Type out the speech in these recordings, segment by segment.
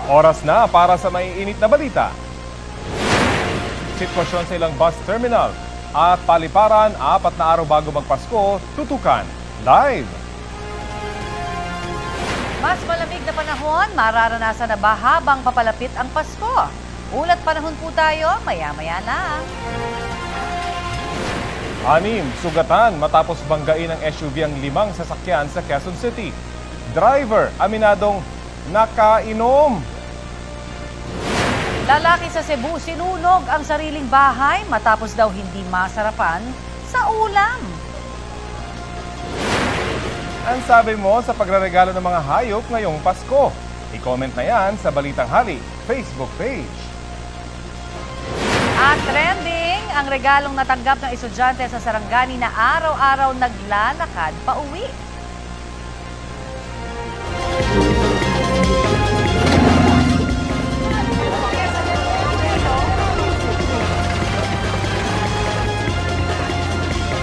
Oras na para sa maiinit na balita. Sitwasyon sa ilang bus terminal at paliparan 4 na araw bago magpasko, tutukan live. Mas malamig na panahon, mararanasan na ba habang papalapit ang Pasko? Ulat panahon po tayo, maya-maya lang. 6 sugatan matapos banggain ng SUV ang 5 sasakyan sa Quezon City. Driver aminadong nakainom. Lalaki sa Cebu sinunog ang sariling bahay matapos daw hindi masarapan sa ulam. Ang sabi mo sa pagreregalo ng mga hayop ngayong Pasko? I-comment na yan sa Balitang Hali Facebook page. At trending, ang regalong natanggap ng estudyante sa Sarangani na araw-araw naglalakad pa uwi.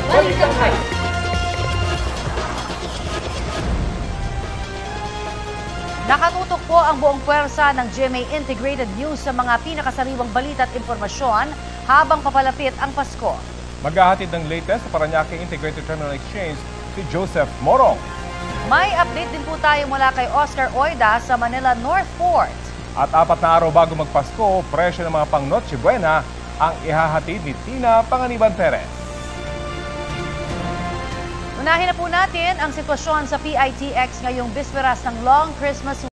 Balitang Hali. Nakatutok po ang buong puwersa ng GMA Integrated News sa mga pinakasariwang balita at impormasyon habang papalapit ang Pasko. Maghahatid ng latest sa Parañaque Integrated Terminal Exchange si Joseph Morong. May update din po tayo mula kay Oscar Oida sa Manila North Port. At 4 na araw bago magpasko, presyo ng mga pang Noche Buena ang ihahatid ni Tina Panganiban Perez. Unahin na po natin ang sitwasyon sa PITX ngayong bisperas ng Long Christmas